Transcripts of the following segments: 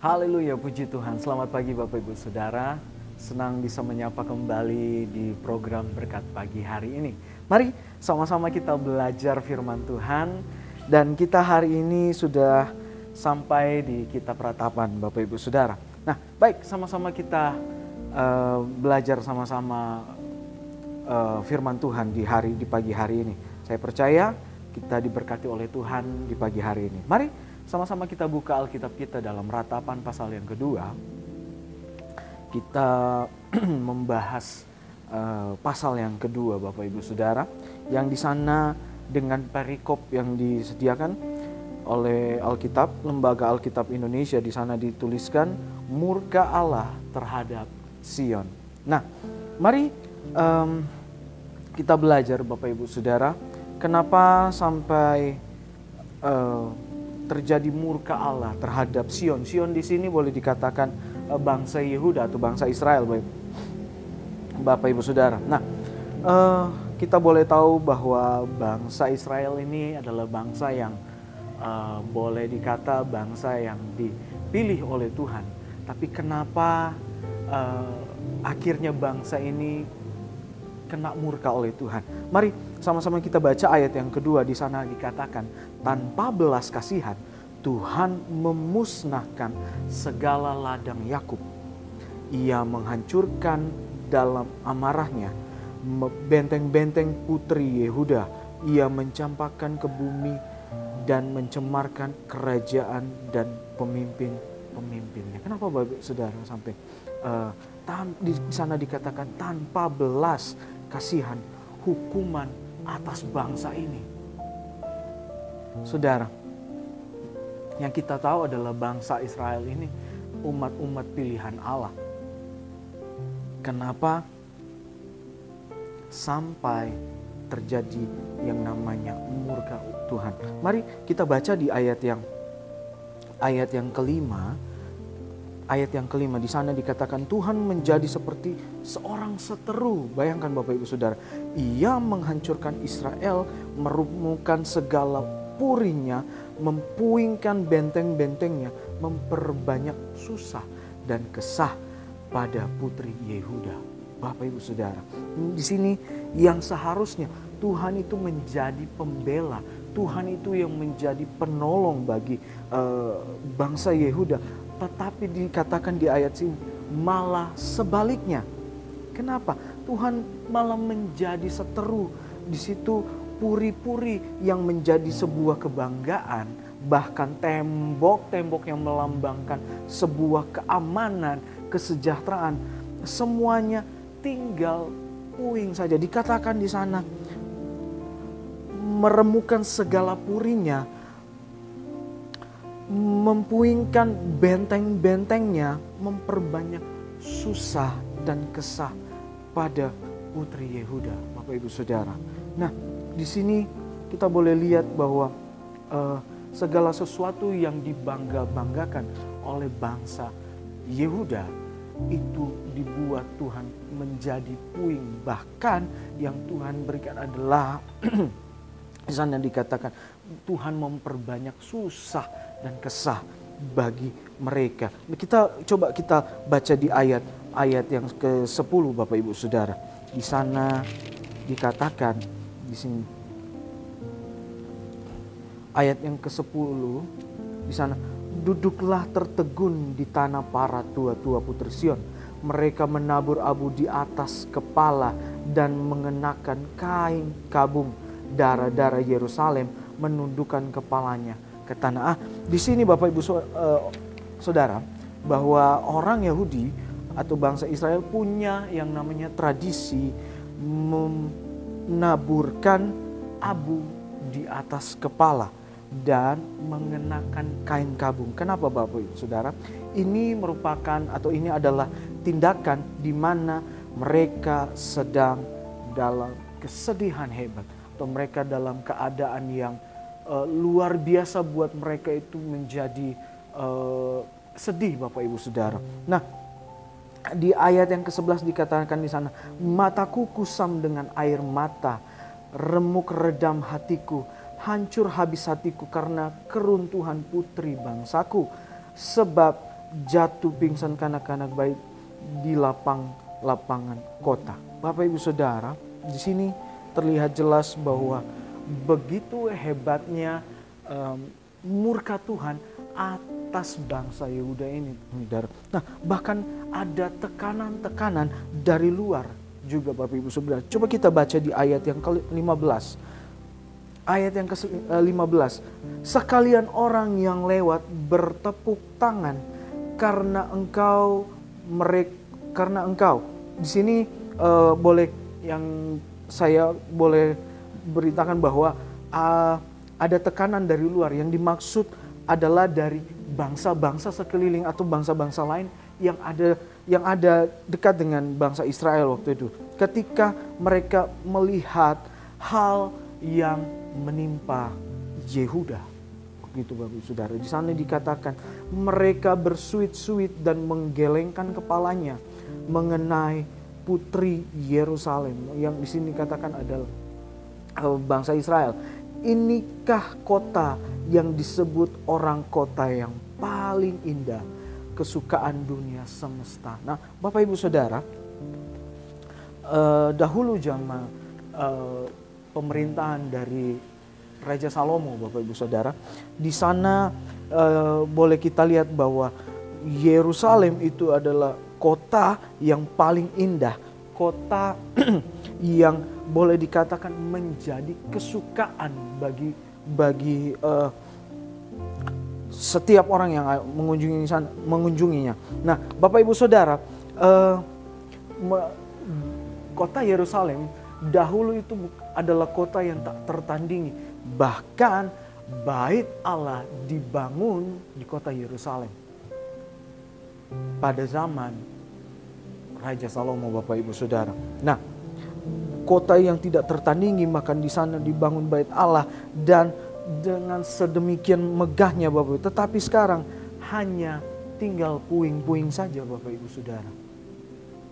Haleluya, puji Tuhan. Selamat pagi Bapak Ibu Saudara. Senang bisa menyapa kembali di program Berkat Pagi hari ini. Mari sama-sama kita belajar firman Tuhan. Dan kita hari ini sudah sampai di kitab Ratapan Bapak Ibu Saudara. Nah, baik, sama-sama kita belajar sama-sama firman Tuhan di pagi hari ini. Saya percaya kita diberkati oleh Tuhan di pagi hari ini. Mari sama-sama kita buka Alkitab kita dalam Ratapan pasal yang kedua. Kita membahas pasal yang kedua Bapak Ibu Saudara, yang di sana dengan perikop yang disediakan oleh Alkitab, Lembaga Alkitab Indonesia, di sana dituliskan murka Allah terhadap Sion. Nah, mari kita belajar Bapak Ibu Saudara, kenapa sampai terjadi murka Allah terhadap Sion. Sion di sini boleh dikatakan bangsa Yehuda atau bangsa Israel, Bapak Ibu Saudara. Nah, kita boleh tahu bahwa bangsa Israel ini adalah bangsa yang boleh dikata bangsa yang dipilih oleh Tuhan. Tapi kenapa akhirnya bangsa ini kena murka oleh Tuhan? Mari sama-sama kita baca ayat yang kedua. Di sana dikatakan, tanpa belas kasihan Tuhan memusnahkan segala ladang Yakub. Ia menghancurkan dalam amarahnya benteng-benteng putri Yehuda. Ia mencampakkan ke bumi dan mencemarkan kerajaan dan pemimpin-pemimpinnya. Kenapa Bapak Saudara sampai di sana dikatakan tanpa belas kasihan hukuman atas bangsa ini? Saudara, yang kita tahu adalah bangsa Israel ini umat-umat pilihan Allah. Kenapa sampai terjadi yang namanya murka Tuhan? Mari kita baca di ayat yang kelima. Ayat yang kelima, di sana dikatakan Tuhan menjadi seperti seorang seteru. Bayangkan Bapak Ibu Saudara, ia menghancurkan Israel, merumuhkan segala purinya, mempuingkan benteng-bentengnya, memperbanyak susah dan kesah pada putri Yehuda. Bapak Ibu Saudara, di sini yang seharusnya Tuhan itu menjadi pembela, Tuhan itu yang menjadi penolong bagi bangsa Yehuda, tetapi dikatakan di ayat sini malah sebaliknya. Kenapa? Tuhan malah menjadi seteru. Di situ puri-puri yang menjadi sebuah kebanggaan, bahkan tembok-tembok yang melambangkan sebuah keamanan, kesejahteraan, semuanya tinggal puing saja. Dikatakan di sana meremukkan segala purinya, mempuingkan benteng-bentengnya, memperbanyak susah dan kesah pada putri Yehuda, Bapak Ibu Saudara. Nah, di sini kita boleh lihat bahwa segala sesuatu yang dibangga-banggakan oleh bangsa Yehuda itu dibuat Tuhan menjadi puing. Bahkan yang Tuhan berikan adalah di sana dikatakan Tuhan memperbanyak susah dan kesah bagi mereka. Coba kita baca di ayat yang ke-10 Bapak Ibu Saudara. Di sana dikatakan di sini ayat yang ke-10 di sana, duduklah tertegun di tanah para tua-tua putri Sion. Mereka menabur abu di atas kepala dan mengenakan kain kabung. Darah-darah Yerusalem menundukkan kepalanya ke tanah. Di sini Bapak Ibu Saudara, bahwa orang Yahudi atau bangsa Israel punya yang namanya tradisi menaburkan abu di atas kepala dan mengenakan kain kabung. Kenapa Bapak Ibu Saudara? Ini merupakan atau ini adalah tindakan di mana mereka sedang dalam kesedihan hebat, atau mereka dalam keadaan yang luar biasa buat mereka itu menjadi sedih Bapak Ibu Saudara. Nah, di ayat yang ke-11 dikatakan di sana, mataku kusam dengan air mata, remuk redam hatiku, hancur habis hatiku karena keruntuhan putri bangsaku. Sebab jatuh pingsan kanak-kanak bayi di lapangan kota. Bapak Ibu Saudara, di sini terlihat jelas bahwa begitu hebatnya murka Tuhan atas bangsa Yehuda ini. Nah, bahkan ada tekanan-tekanan dari luar juga Bapak Ibu Saudara. Coba kita baca di ayat yang ke-15. Ayat yang ke-15. Sekalian orang yang lewat bertepuk tangan karena engkau di sini boleh yang saya boleh beritakan bahwa ada tekanan dari luar, yang dimaksud adalah dari bangsa-bangsa sekeliling atau bangsa-bangsa lain yang ada dekat dengan bangsa Israel waktu itu. Ketika mereka melihat hal yang menimpa Yehuda, begitu Bapak Ibu Saudara. Di sana dikatakan mereka bersuit-suit dan menggelengkan kepalanya mengenai putri Yerusalem, yang di sini dikatakan adalah bangsa Israel. Inikah kota yang disebut orang kota yang paling indah, kesukaan dunia semesta. Nah, Bapak Ibu Saudara, dahulu zaman pemerintahan dari Raja Salomo, Bapak Ibu Saudara, di sana boleh kita lihat bahwa Yerusalem itu adalah kota yang paling indah, kota yang boleh dikatakan menjadi kesukaan bagi setiap orang yang mengunjunginya. Nah, Bapak Ibu Saudara, kota Yerusalem dahulu itu adalah kota yang tak tertandingi. Bahkan bait Allah dibangun di kota Yerusalem pada zaman Raja Salomo, Bapak Ibu Saudara. Nah, kota yang tidak tertandingi, maka di sana dibangun bait Allah dan dengan sedemikian megahnya Bapak Ibu. Tetapi sekarang hanya tinggal puing-puing saja Bapak Ibu Saudara.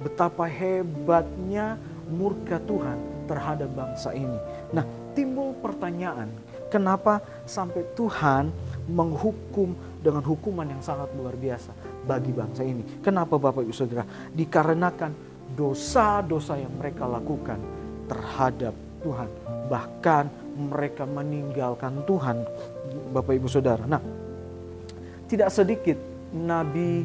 Betapa hebatnya murka Tuhan terhadap bangsa ini. Nah, timbul pertanyaan, kenapa sampai Tuhan menghukum dengan hukuman yang sangat luar biasa bagi bangsa ini? Kenapa Bapak Ibu Saudara? Dikarenakan dosa-dosa yang mereka lakukan terhadap Tuhan. Bahkan mereka meninggalkan Tuhan, Bapak Ibu Saudara. Nah, tidak sedikit nabi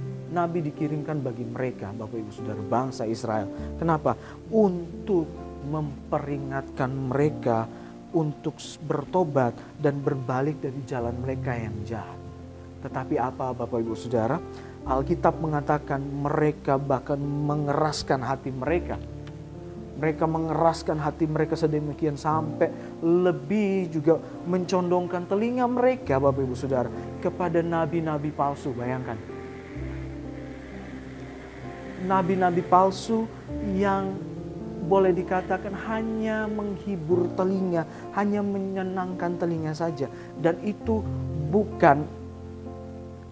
dikirimkan bagi mereka, Bapak Ibu Saudara, bangsa Israel. Kenapa? Untuk memperingatkan mereka untuk bertobat dan berbalik dari jalan mereka yang jahat. Tetapi apa Bapak Ibu Saudara? Alkitab mengatakan mereka bahkan mengeraskan hati mereka. Mereka mengeraskan hati mereka sedemikian sampai lebih juga mencondongkan telinga mereka, Bapak Ibu Saudara, kepada nabi-nabi palsu. Bayangkan. Nabi-nabi palsu yang boleh dikatakan hanya menghibur telinga, hanya menyenangkan telinga saja. Dan itu bukan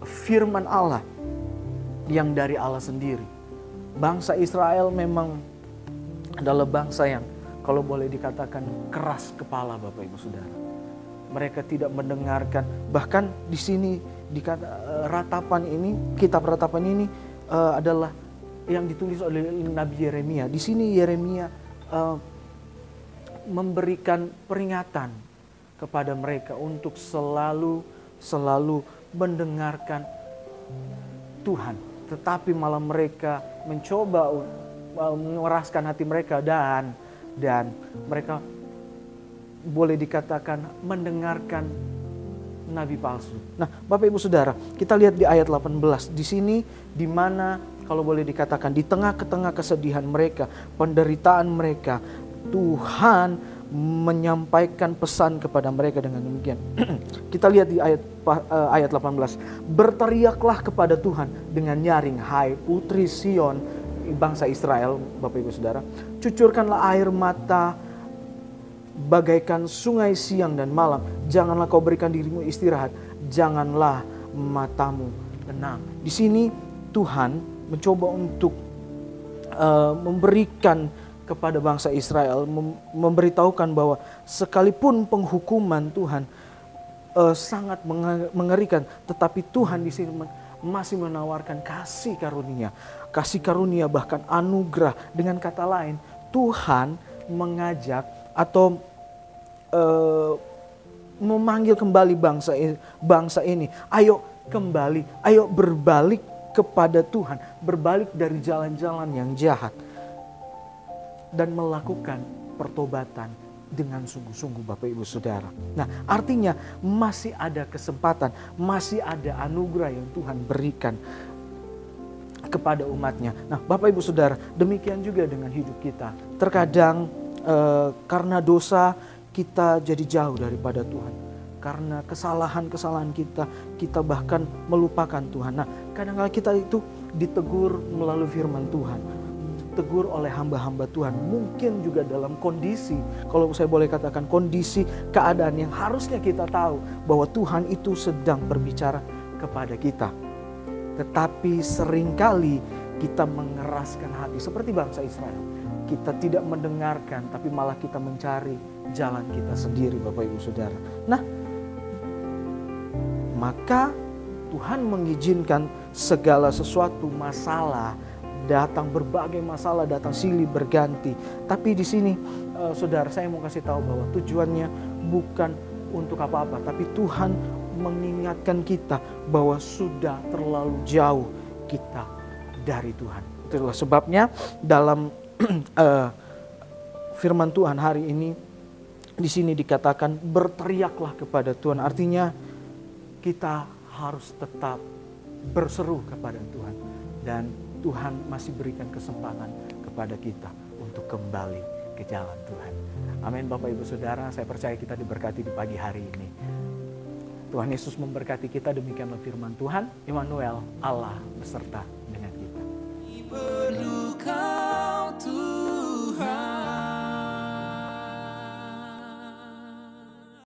firman Allah yang dari Allah sendiri. Bangsa Israel memang adalah bangsa yang kalau boleh dikatakan keras kepala, Bapak Ibu Saudara. Mereka tidak mendengarkan, bahkan di sini ratapan ini, kitab ratapan ini adalah yang ditulis oleh Nabi Yeremia. Di sini Yeremia memberikan peringatan kepada mereka untuk selalu mendengarkan Tuhan. Tetapi malah mereka mencoba mengeraskan hati mereka dan mereka boleh dikatakan mendengarkan nabi palsu. Nah, Bapak Ibu Saudara, kita lihat di ayat 18. Di sini di mana kalau boleh dikatakan di tengah-tengah kesedihan mereka, penderitaan mereka, Tuhan menyampaikan pesan kepada mereka dengan demikian. Kita lihat di ayat 18. Berteriaklah kepada Tuhan dengan nyaring, hai putri Sion, bangsa Israel, Bapak Ibu Saudara. Cucurkanlah air mata bagaikan sungai siang dan malam. Janganlah kau berikan dirimu istirahat, janganlah matamu tenang. Di sini Tuhan mencoba untuk memberikan kepada bangsa Israel, memberitahukan bahwa sekalipun penghukuman Tuhan sangat mengerikan, tetapi Tuhan di sini masih menawarkan kasih karunia. Kasih karunia bahkan anugerah. Dengan kata lain, Tuhan mengajak atau memanggil kembali bangsa ini. Ayo kembali, ayo berbalik kepada Tuhan. Berbalik dari jalan-jalan yang jahat. Dan melakukan pertobatan dengan sungguh-sungguh Bapak Ibu Saudara. Nah, artinya masih ada kesempatan, masih ada anugerah yang Tuhan berikan kepada umatnya. Nah, Bapak Ibu Saudara, demikian juga dengan hidup kita. Terkadang karena dosa kita jadi jauh daripada Tuhan. Karena kesalahan-kesalahan kita bahkan melupakan Tuhan. Nah, kadang-kadang kita itu ditegur melalui firman Tuhan. Tegur oleh hamba-hamba Tuhan. Mungkin juga dalam kondisi, kalau saya boleh katakan kondisi keadaan yang harusnya kita tahu bahwa Tuhan itu sedang berbicara kepada kita. Tetapi seringkali kita mengeraskan hati seperti bangsa Israel. Kita tidak mendengarkan, tapi malah kita mencari jalan kita sendiri, Bapak Ibu Saudara. Nah, maka Tuhan mengizinkan segala sesuatu masalah datang, berbagai masalah datang silih berganti. Tapi di sini saudara, saya mau kasih tahu bahwa tujuannya bukan untuk apa-apa, tapi Tuhan mengingatkan kita bahwa sudah terlalu jauh kita dari Tuhan. Itulah sebabnya dalam firman Tuhan hari ini di sini dikatakan berteriaklah kepada Tuhan. Artinya kita harus tetap berseru kepada Tuhan, dan Tuhan masih berikan kesempatan kepada kita untuk kembali ke jalan Tuhan. Amin Bapak Ibu Saudara, saya percaya kita diberkati di pagi hari ini. Tuhan Yesus memberkati kita, demikianlah firman Tuhan. Immanuel, Allah beserta